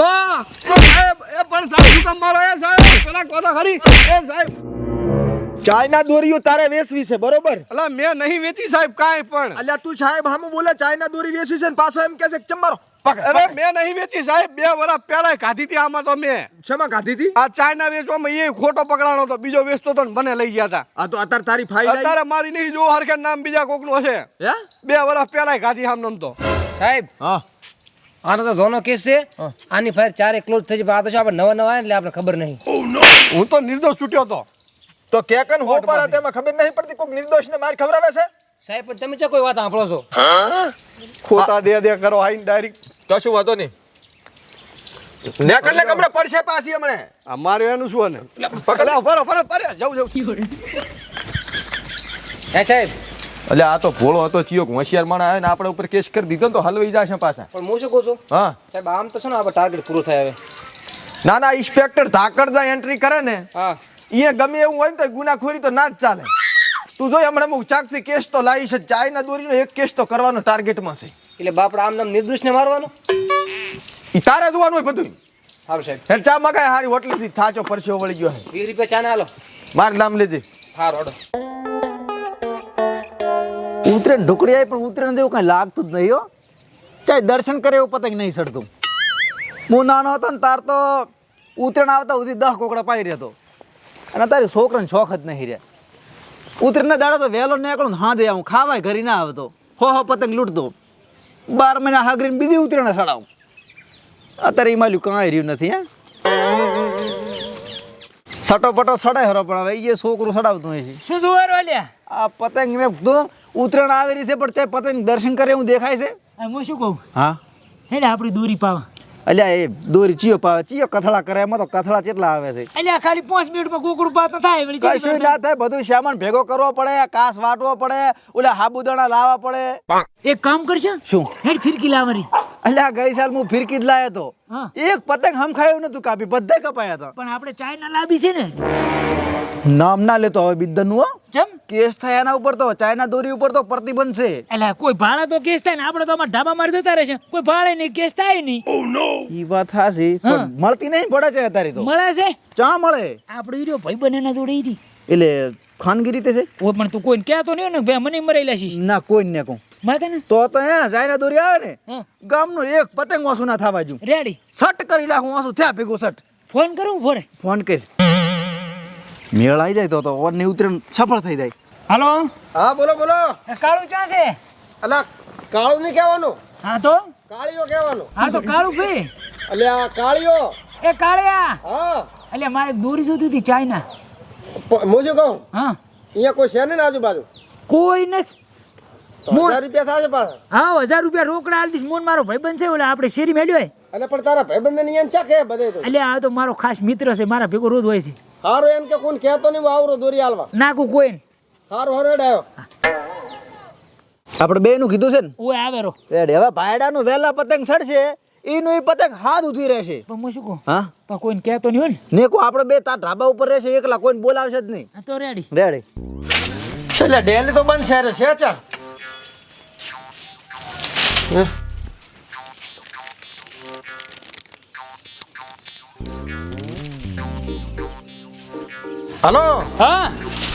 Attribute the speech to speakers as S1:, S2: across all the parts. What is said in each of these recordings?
S1: બા સાહેબ એ પણ સાહેબ શું કામ મારો એ સાહેબ પેલા કોતા ખરી એ સાહેબ
S2: ચાઇના દોરીઓ તારે વેચવી છે બરોબર?
S1: અલા મેં નહીં વેચી સાહેબ કાંઈ પણ.
S2: અલ્યા તું સાહેબ હામું બોલે ચાઇના દોરી વેચવી છે ને પાછો એમ કહે છે કે ચમ મારો.
S1: અરે મેં નહીં વેચી સાહેબ 2 વર્ષ પહેલા ખાધી હતી આમાં તો મેં.
S2: શેમાં ખાધી હતી?
S1: આ ચાઇના વેચવામાં એ ખોટો પકડાણો તો બીજો વેચતો તો ને મને લઈ ગયા હતા.
S2: આ તો અત્યારે તારી ફાઇલ આવી.
S1: અત્યારે મારી નહીં જો હરખે નામ બીજા કોકનું હશે.
S2: હે
S1: 2 વર્ષ પહેલા ખાધી આમ તો
S3: સાહેબ
S2: હા
S3: આનો તો જોનો કેસ છે. આની ફાઇલ 4 ક્લોઝ થઈ જાય. આ તો આપણે નવા આવ્યા એટલે આપણે ખબર નહીં.
S1: હું તો નિર્દોષ છૂટ્યો તો.
S2: તો કેકન હો પર તેમાં ખબર નહીં પડતી કોક નિર્દોષને માર ખવરાવે છે.
S3: સાહેબ પણ તમે કોઈ વાત સાંભળો છો?
S1: ખોટા દે કરો આઈને ડાયરેક્ટ.
S2: તો શું વાંધો નહીં ને કરલે કમણે પડશે પાછી હમણે.
S1: અમારે એનું શું ને પકડા ફરો પરે જાઉં
S3: હે સાહેબ
S2: અલ્યા આ તો ભોળો હતો ચિયો હોશિયાર માણસ આવે ને આપણા ઉપર કેસ કરી દીધો તો હલવાઈ જશે પાછા.
S3: પણ હું શું કહું છું
S2: હા
S3: સાહેબ આમ તો છે ને આપણે ટાર્ગેટ પૂરો થાય હવે.
S2: ના ના ઇન્સ્પેક્ટર ધાકડજા એન્ટ્રી કરે ને
S3: હા
S2: એ ગમે એવું હોય ને તો ગુનાખોરી તો ના જ ચાલે. તું જો હમણાં અમુક ચાકથી કેસ તો લાવી છે. ચાઇના દોરીનો એક કેસ તો કરવાનો ટાર્ગેટમાં છે.
S3: એટલે બાપડા આમ નામ નિર્દોષને મારવાનો.
S2: ઈ તારે જોવાનું હોય બધું.
S3: સારું સાહેબ
S2: હેડ ચા મગાય હારી હોટલેથી થાચો પરસ્યો વળી ગયો હે.
S3: 20 રૂપિયા ચા ના હાલો.
S2: મારું નામ લેજે.
S3: હારો ઓડો.
S4: ઉતરેણ ઢોકળી આવી પણ ઉતરેણ જેવું કઈ લાગતું જ નહીં હો. ચાહે દર્શન કરે એવું પતંગ નહીં સડતું. હું નાનો હતો ને તાર તો ઉતરેણ આવતા સુધી 10 કોકડા પાઈ રહ્યો હતો અને તારી છોકરાને શોખ જ નહીં રહ્યા. ઉતરેણના દાડા તો વહેલો નીકળું હા દે હું ખાવાય ઘરે ના આવતો. હો પતંગ લૂંટતો. 12 મહિના હાગરીને બીજી ઉતરેણ સડાવું. અત્યારે હિમાલય કાંઈ રહ્યું નથી. હે સટોપટો સડાય હરો પણ હવે એ છોકરું સડાવતું હોય છે.
S5: શું જોવાનું અલ્યા?
S4: આ પતંગ મેં કીધું ઉતરાણ આવી રહી છે પણ તે પતંગ દર્શન કરે એવું દેખાય છે.
S5: હું શું કહું
S4: હા
S5: હેડે આપણી દોરી પાવા.
S4: અલ્યા એ દોરી ચિયો પાવે ચિયો કથળા કરે એમાં તો કથળા કેટલા આવે છે.
S5: અલ્યા ખાલી 5 મિનિટમાં કુકડું પાત થાય વળી જલ્દી
S4: કશું ના થાય બધું સામાન ભેગો કરવો પડે કાસ વાટવો પડે ઓલા સાબુદાણા લાવવા પડે.
S5: એક કામ કરશે
S4: શું?
S5: હેડ ફિરકી લાવવાની.
S4: અલ્યા ગઈ સાલ હું ફિરકી જ લાયો તો
S5: હા
S4: એક પતંગ હમખાયું નતું કાપી બધા કપાયા હતા.
S5: પણ આપણે ચાઇના લાવી છે ને.
S4: નામ ના લેતો હવે બિદ્દનનું હો.
S5: ચમ
S4: કેસ થાય એના ઉપર તો ચાઇના દોરી ઉપર તો પ્રતિબંધ છે.
S5: અલ્યા કોઈ ભાડે તો કેસ થાય ને આપણે તો અમાર ઢાબા મારી જતા રહેશે. કોઈ ભાડે નહીં કેસ થાય નહીં.
S4: ઈ વાત હાસી પણ મળતી નહીં પડે છે અત્યારે તો.
S5: મળે છે
S4: ચા મળે
S5: આપણે ઈરો ભાઈબંધ એના જોડે ઈરી.
S4: એટલે ખાનગી રીતે છે.
S5: ઓ પણ તું કોઈને કહેતો નહીં ને ભાઈ મને મરેલા છે.
S4: ના કોઈ ને કહું
S5: માથે ને
S4: તો હે ચાઇના દોરી આવે ને
S5: હા
S4: ગામનો એક પતંગ ઓછું ના થવા જો.
S5: રેડી
S4: સટ કરી નાખું ઓછું થયા ભેગું સટ.
S5: ફોન કરું ફોરે
S4: ફોન કરી મેળ આવી જાય તો ઓરની ઉતરેણ સફળ થઈ જાય.
S5: હાલો
S2: હા બોલો બોલો.
S5: કાળું ક્યાં છે?
S2: અલા કાળું નહીં કહેવાનું
S5: હા તો
S2: કાળીઓ કહેવાનું.
S5: હા તો કાળું ભાઈ
S2: અલ્યા કાળીઓ.
S5: એ કાળિયા
S2: હા
S5: અલ્યા મારે દોરી જોતી હતી ચાઇના.
S2: હું શું કહું
S5: હા
S2: અહીંયા કોઈ છે ને આજુબાજુ
S5: કોઈ નથી.
S2: તો 1000 રૂપિયા થાય છે પાછા.
S5: હા 1000 રૂપિયા રોકડા આલ દીશ. મોન મારો ભાઈબંધ છે ઓલા આપણે શેરી મેળ્યો હોય.
S2: અને પણ તારા ભાઈબંધ ને અહીંયા ચા કે બધે તો
S5: અલ્યા આ તો મારો ખાસ મિત્ર છે મારા ભેગો રોજ હોય છે.
S2: હારો એમ કે કોણ કહેતો નહીં આવરો દોરી હાલવા.
S5: નાખું કોઈ
S2: હારો હરડ આવ્યો.
S4: આપણે બે નું કીધું છે ને
S5: ઓય આવે રો.
S4: રેડી હવે ભાયડાનું વહેલા પતંગ સડશે એનું એ પતંગ હાથ ઉધી રહેશે.
S5: પણ હું શું કહું
S4: હા
S5: પણ કોઈને કહેતો નહીં હોય ને.
S4: ને કો આપણે બે તાર ઢાબા ઉપર રહેશે એકલા કોઈને બોલાવશે જ નહીં.
S5: હા તો રેડી.
S4: રેડી
S2: એટલે ડેલી તો બંધ છે ચા. હલો
S5: હા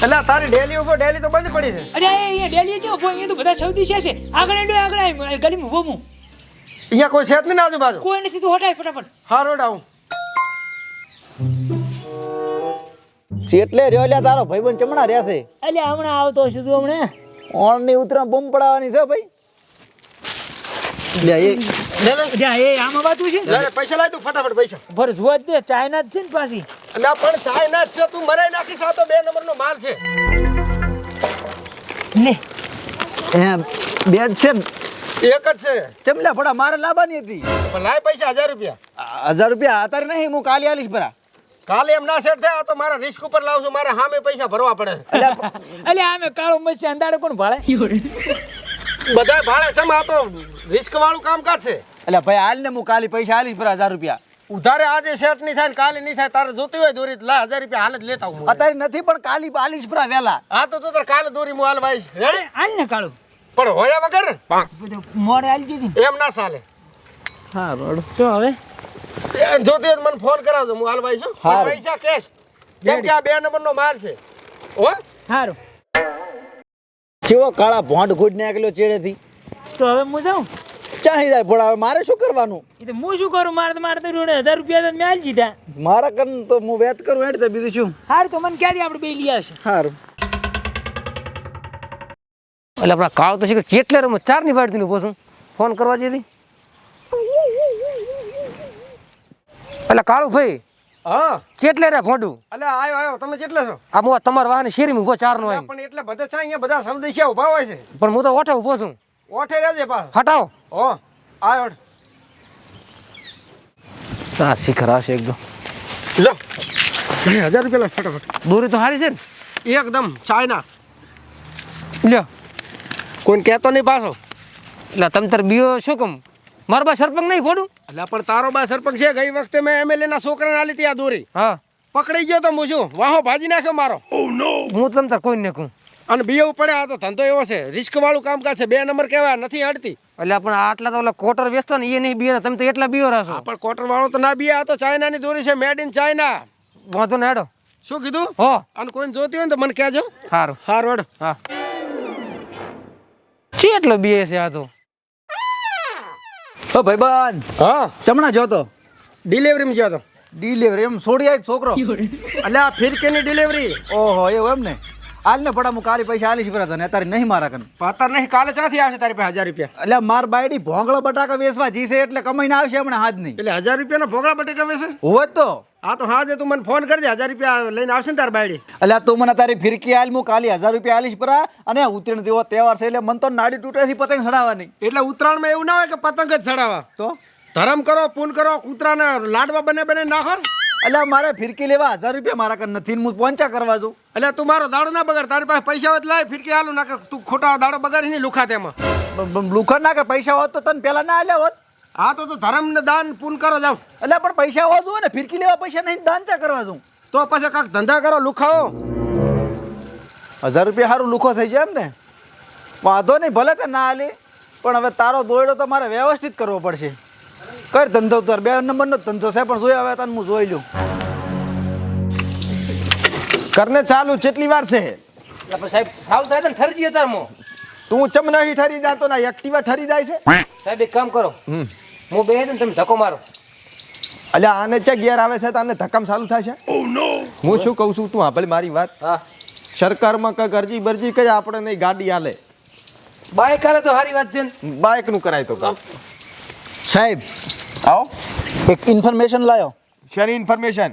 S2: એટલે તારી ડેલી ઉપર ડેલી તો બંધ પડી છે.
S5: અરે એ ડેલી જો ભાઈ એ તો બધા સૌથી છે આગળ એડો આગળ ગલીમાં ભોમું
S2: અહીંયા કોઈ છે જ નહીં આજુબાજુ.
S5: કોઈ નથી તું હટાય ફટાફટ.
S2: હારો ડાઉન.
S4: એટલે રહ્યો લ્યા તારો ભાઈબંધ ચમણા રહેશે.
S5: અલ્યા હમણાં આવતો હશે તું હમણાં.
S4: ઓણની ઉતરાણ બોમ્બ પડાવવાની છે ભાઈ. લ્યા એ
S5: જા એ આમાં વાતું છે
S2: લે પૈસા લાય તું ફટાફટ પૈસા.
S5: ભર જોવા જ દે ચાઇના જ છે ને પાછી.
S2: એટલે પણ ચાઇના છે તું મરાઈ નાખીશ. આ તો 2 નંબરનો માલ છે.
S5: લે
S4: એમ બે જ છે ને
S2: એક જ છે.
S4: ચમલા ફડા મારે લાવવાની હતી.
S2: પણ લાય પૈસા 1000 રૂપિયા.
S4: 1000 રૂપિયા અત્યારે નહીં હું કાલે આલીશ પરા.
S2: કાલે એમ ના સેટ થાય તો મારા રિસ્ક ઉપર લાવશું. મારે સામે પૈસા ભરવા પડે.
S5: અલ્યા આમે કાળો મચ્છી અંદાડે કોણ ભાળે?
S2: બધા ભાડે છે. આ તો રિસ્ક વાળું કામકાજ છે.
S4: એટલે ભાઈ હાલ ને હું કાલે પૈસા આલીશ પરા 1000 રૂપિયા.
S2: ઉધારે આજે સેટ નહીં થાય ને કાલે નહીં થાય. તારે જોતી હોય દોરી લા 1000 રૂપિયા હાલ જ લેતા હું.
S4: અત્યારે નથી પણ કાલે આલીશ પરા વેલા.
S2: હા તો તારે કાલે દોરી હું હાલ ભાઈ રેડી.
S5: હાલ ને કાળું
S2: પણ હોયા વગર
S5: બધું મોડે હાલી દીધી
S2: એમ ના ચાલે.
S4: હા રોડ
S5: તો હવે
S6: જોતી હોય તો મને ફોન કરાવજો, હું હાલવાઈ છું. પણ
S4: હારું.
S6: પૈસા કેશ, જેમ કે આ 2 નંબરનો માલ છે. હો
S5: સારું
S4: કેવો કાળા ભોંડ ગુડ નાખેલો ચેડેથી.
S5: તો હવે હું જાઉં.
S4: ચાહી જાય ભોળા, હવે મારે શું કરવાનું?
S5: એ તો હું શું કરું, મારે તો 1000 રૂપિયા તો મેં આલી દીધા.
S4: મારા કન તો હું વેત કરું એટલે બીજું શું.
S5: સારું તો મને ક્યાંથી આપણે બે લઈ આવશે.
S4: સારું.
S3: એટલે આપણા કાળ તો છે કેટલે રમત 4 ની પાડતી નું પોસું ફોન કરવા જેથી. એટલે કાળું ભાઈ
S6: હા
S3: કેટલે રે ફોડું
S6: અલે આયો તમે કેટલા છો?
S3: આ મો તમારા વાહને શેરીમાં ઉભો 4 નો
S6: આ
S3: હોય
S6: પણ એટલે બધા છે અહીંયા, બધા સમદેશિયા ઊભા હોય છે.
S3: પણ હું તો ઓઠે ઉભો છું.
S6: ઓઠે રહેજે પાછો.
S3: હટાવો
S6: હો આયો
S3: આ શિખર હશે એકદમ.
S6: લો 1000 રૂપિયા લો ફટાફટ.
S3: દોરી તો હારી છે ને.
S6: એકદમ ચાઇના,
S3: લ્યો
S6: કોઈને કહેતો નહીં પાછો.
S3: એટલે તમે તાર બીઓ શું કમ મારા બા સરપંચ નહીં ફોડું.
S6: એટલે પણ તારો બા સરપંચ છે. ગઈ વખતે મેં એમએલએ ના છોકરાને આલી હતી આ દોરી,
S3: હા
S6: પકડી ગયો તો હું શું વાહો ભાજી નાખ્યો મારો.
S3: હું તમ તાર કોઈ ને કહું.
S6: અને બીઓ પડે. આ તો ધંધો એવો છે, રિસ્ક વાળું કામકાજ છે. 2 નંબર કહેવાય, નથી હડતી.
S3: એટલે પણ આટલા તો ઓલા કોટર વેચતો ને એ નહીં બીઓ, તમે તો એટલા બીઓ રાશો.
S6: આ પણ કોટર વાળો તો ના બી. આ તો ચાઇનાની દોરી છે, મેડ ઇન ચાઇના.
S3: વાંધો ને હેડો.
S6: શું કીધું?
S3: હો
S6: અને કોઈને જોતી હોય ને તો મને કહેજો.
S3: સારું
S6: હારું હેડો.
S3: હા કેટલો બીએ છે આ તો.
S4: ઓ ભાઈબંધ
S6: હા
S4: ચમણા જોતો
S6: ડિલિવરીમાં ગયો તો.
S4: ડિલિવરી એમ છોડી આવી છોકરો.
S6: એટલે આ ફિરકીની ડિલિવરી.
S4: ઓહો એવું એમ ને. હાલ ને પડા હું કાલી પૈસા આલીશ પરા તને, અત્યારે નહીં મારા કન.
S6: પાતર નહીં, કાલે ક્યાંથી આવશે તારી પાસે 1000 રૂપિયા?
S4: એટલે માર બાયડી ભોંગળો બટાકા વેચવા જી છે એટલે કમાઈને આવશે હમણાં હાજ નહીં.
S6: એટલે 1000 રૂપિયાનો ભોગળા બટેકા વેચે?
S4: હોય જ તો.
S6: હા તો હા, તું મને ફોન કરજે, 1000 રૂપિયા લઈને આવશે ને તાર બાયડી.
S4: એટલે તું મને તારી ફિરકી હાલ, હું કાલી 1000 રૂપિયા આલીશ પરા. અને ઉત્તરાયણ જેવો તહેવાર છે એટલે મન તો નાડી તૂટેથી પતંગ ચડાવવાની.
S6: એટલે ઉત્તરાયણમાં એવું ના હોય કે પતંગ જ ચડાવવા.
S4: તો
S6: ધરમ કરો, પૂન કરો, કૂતરાના લાડવા બને નાખો.
S4: એટલે મારે ફિરકી લેવા 1000 રૂપિયા મારા કન નથી ને હું પહોંચા કરવા દઉં.
S6: એટલે તું મારો દાડો ના બગાડ. તારી પાસે પૈસા હોય તો લાય, ફિરકી હાલું ના કર. તું ખોટા દાડો બગાડી નહીં લુખા તેમાં.
S4: લુખર ના કે પૈસા હોત તો તને પેલા ના આલ્યા હોત.
S6: હા તો ધર્મ ને દાન પૂન કરો જાવ.
S4: એટલે પણ પૈસા હોવા જોઈએ ને, ફિરકી લેવા પૈસા નહીં, દાન ચા કરવા દઉં.
S6: તો પછી કાંક ધંધા કરો, લુખાઓ.
S4: 1000 રૂપિયા સારું લુખો થઈ જાય એમ ને. વાંધો નહીં, ભલે તે ના આલી, પણ હવે તારો દોયડો તો મારે વ્યવસ્થિત કરવો પડશે. કર ધંધો તાર 2 નંબરનો ધંધો છે, પણ જોયા હવે તને હું જોઈ લઉં.
S2: કરને ચાલુ કેટલી વાર છે?
S3: એટલે પણ સાહેબ સાવ થાય ને ઠરી ગયો તાર મો.
S2: તું ચમ નહીં ઠરી જાતો ના એક્ટિવા ઠરી જાય છે?
S3: સાહેબ એક કામ કરો, હું બે ને તમે ધક્કો મારો.
S2: અલ્યા આને ક્યાં ગેર આવે છે તો આને ધક્કામ ચાલુ થાય છે? હું શું કહું છું, તું સાંભળ મારી વાત.
S3: હા
S2: સરકારમાં કઈ અરજી બરજી કઈ આપણે નહીં, ગાડી હાલે.
S3: બાઈક આલે તો સારી વાત છે ને.
S2: બાઇક નું કરાય તો કામ.
S4: સાહેબ
S2: આવો.
S4: એક ઇન્ફોર્મેશન લાયો.
S2: શેની ઇન્ફોર્મેશન?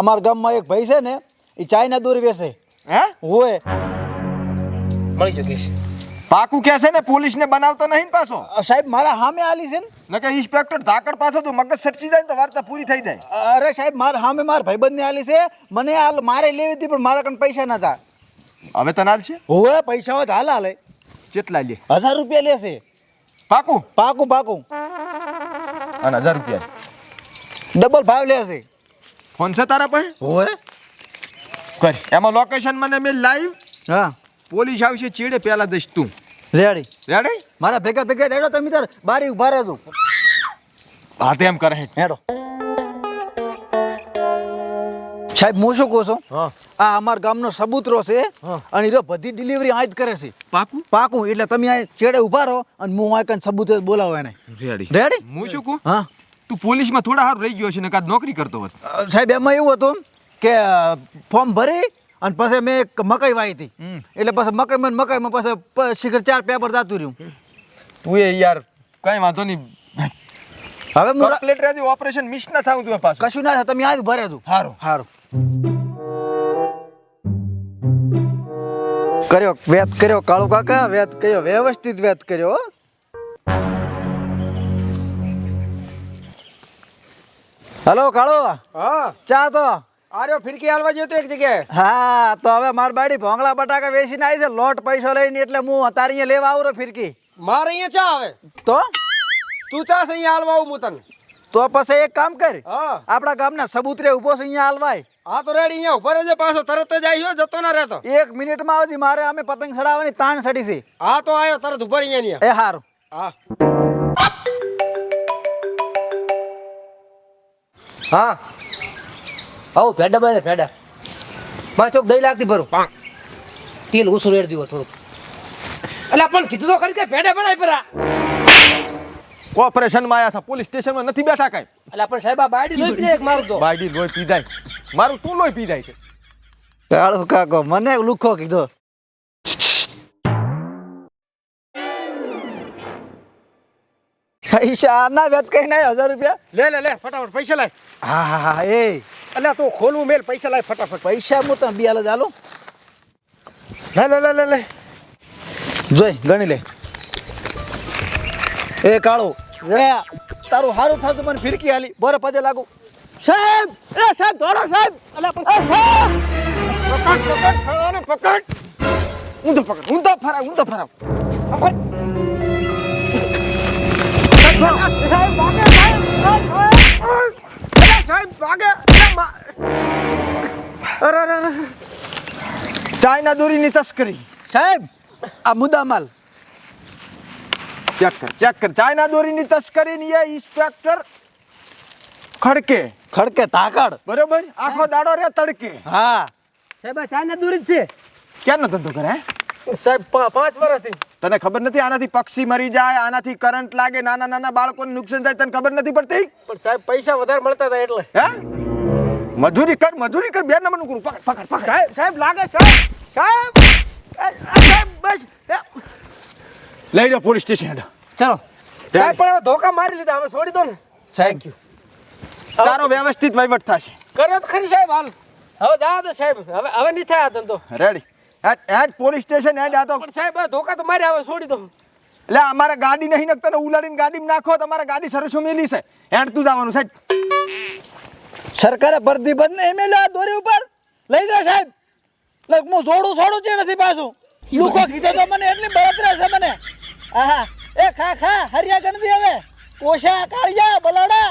S4: અમારા ગામમાં એક ભાઈ છે ને, એ ચાઇના દોરી વેચે.
S2: હે?
S4: હોય
S3: મળી જો કેશ.
S2: પાકું કે છે ને, પોલીસ ને બનાવતો નહીં ને પાછો.
S4: સાહેબ મારા સામે આલી છે ને.
S2: નકે ઇન્સ્પેક્ટર ધાકડ પાછો તો મગજ સટકી જાય ને તો વાર્તા પૂરી થઈ જાય.
S4: અરે સાહેબ મારા સામે મારા ભાઈબંધને આલી છે. મને મારે લેવી હતી પણ મારા કન પૈસા નતા.
S2: હવે તને હાલ છે?
S4: હોય પૈસા હોય તો હાલ હાલે.
S2: કેટલા લે?
S4: 1000 રૂપિયા લેશે.
S2: પાકું?
S4: પાકું પાકું.
S2: અને 1000 રૂપિયા
S4: ડબલ ભાવ લેશે.
S2: ફોન છે તારા પાસે?
S4: હોય
S2: કર. એમાં લોકેશન મને મેં લાઈવ.
S4: હા
S2: પોલીસ આવશે ચીડે પહેલા દઈશ તું.
S4: Ready
S2: ready?
S4: મારા ભેગા ભેગા દેડો તમે તાર બારી ઉભા રહેજો.
S2: હા તેમ કરે.
S4: હેડો. સાહેબ હું શું કહું છું,
S2: હા
S4: આ અમારા ગામનો સબૂતરો છે અને એ બધી ડિલિવરી આ જ કરે છે.
S2: પાકું?
S4: પાકું. એટલે તમે આ ચેડે ઉભા રહો અને હું આ કઈ સબૂત બોલાવો એને.
S2: રેડી.
S4: રેડી?
S2: હું શું કહું,
S4: હા
S2: તું પોલીસમાં થોડા સારું રહી ગયો છે ને કાં નોકરી કરતો હોત.
S4: સાહેબ એમાં એવું હતું કે ફોર્મ ભરી અને પછી મેં એક મકાઈ વાવી હતી. એટલે પછી મકાઈમાં પછી શિખર 4 પેપર જાતું રહ્યું.
S2: તું એ યાર કઈ વાંધો નહીં.
S4: હવે હું
S2: કમ્પ્લીટ રેડી, ઓપરેશન મિસ ના થાવું તું પાછું.
S4: કશું ના થાય, તમે આ જ ભરે દઉં.
S2: સારું.
S4: સારું કર્યો, વેત કર્યો કાળુ કાકા, વેત કર્યો, વ્યવસ્થિત વેત કર્યો. હો. હલો કાળુ,
S6: હા
S4: ચા તો.
S6: આર્યો ફિરકી હાલવા ગયો તો એક જગ્યાએ.
S4: હા તો હવે માર બાડી ભોંગળા બટાકા વેચીને આવી છે, લોટ પૈસો લઈને, એટલે હું તારી અહીંયા લેવા આવું રો ફિરકી.
S6: મારે અહીંયા ચા આવે.
S4: તો
S6: તું ચા અહીંયા હાલવા આવું હું તને.
S4: તો પછી એક કામ કર,
S6: હા
S4: આપણા ગામના સબૂતરે ઉભો છે અહીંયા હાલવાય.
S6: હા તો રેડી, અહીંયા ઉભા રહેજે, પાછો તરત જ આવ્યો, જતો ના રહેતો.
S4: 1 મિનિટમાં આવતી, મારે અમે પતંગ ચડાવવાની તાણ સડી છે.
S6: હા તો આવ્યો, તરત ઉભા રહી અહીંયા.
S4: એ હારું.
S6: હા
S3: હા આવો ફેડા બને ફેડા માં ચોક દહીં લાગતી ભરું તેલ ઉસું રેડ દીવો થોડુંક એટલે પણ કીધું તો ખરી કે ફેડા બનાય પરા
S2: ઓપરેશનમાં આયા છે પોલીસ સ્ટેશનમાં નથી બેઠા કાંઈ
S3: એટલે પણ સાહેબ આ બાયડી લોહી પીએ એક મારું તો
S2: બાયડી લોહી પી જાય મારું તું લોહી પી જાય છે
S4: કાળુ કાકો મને લુખો કીધો પૈસા આના વેત કરીને 1000 રૂપિયા
S6: લે લે લે ફટાફટ પૈસા લાય
S4: હા હા હા એ
S6: અલ્યા તું ખોલવું મેલ પૈસા લાય ફટાફટ
S4: પૈસા હું તો બિયાલ જ આલો
S6: લે લે લે લે લે
S4: જોઈ ગણી લે એ કાળો રે તારું હારું થાતું મને ફિરકી આલી બોરે પજે લાગુ સાહેબ એ સાહેબ દોડો સાહેબ અલ્યા પણ સાહેબ
S6: પકડ પકડ ખાવાનો પકડ
S2: ઊંધો પકડ ઊંધો ફરાવ
S6: સાહેબ ભાગે
S2: ચાઇના દોરીની તસ્કરી
S4: સાહેબ આ મુદ્દામાલ
S2: ચેક કર ચાઇના દોરીની તસ્કરી ની એ ઇન્સ્પેક્ટર ખડકે
S4: તાકડ
S2: બરોબર આખો દાડો રે તડકે
S4: હા
S3: સાહેબ આ ચાઇના દૂર જ છે
S2: ક્યાંનો ધંધો કરે હે?
S6: સાહેબ 5 વર્ષથી
S2: તને ખબર નથી આનાથી પક્ષી મરી જાય આનાથી કરંટ લાગે નાના નાના બાળકોને નુકસાન થાય તને ખબર નથી પડતી
S6: પણ સાહેબ પૈસા વધારે મળતા હતા એટલે
S2: હે મજૂરી કર 2 નંબરનું કરું પકડ
S6: સાહેબ લાગે સાહેબ સાહેબ બસ
S2: લઈ જાઓ પોલીસ સ્ટેશન
S3: ચલો
S6: સાહેબ પણ હવે ધોકા મારી લીધા હવે છોડી દો ને
S4: થેન્ક યુ
S2: તારો વ્યવસ્થિત વહીવટ થશે
S6: કર્યો તો ખરી સાહેબ હાલ હવે જા દે સાહેબ હવે નહીં થાય આ ધંધો
S2: ready at police station at આ તો
S6: પણ સાહેબ આ ધોકા તો મારી હવે છોડી દો
S2: એટલે અમારે ગાડી નહીં નખતા ને ઉલાડીને ગાડીમાં નાખો તમારે ગાડી સરસો મેલી છે એટ તું જવાનું સાહેબ
S4: સરકારે પ્રતિબંધ ને એમએલએ આ દોરી ઉપર લઈ જાઓ સાહેબ લગ હું છોડું છે નથી પાછું લુખો કીધો તો મને એટલી બળતરા છે મને આહા એ ખા હરિયા ગણતી હવે કોશા કાળિયા બલાડા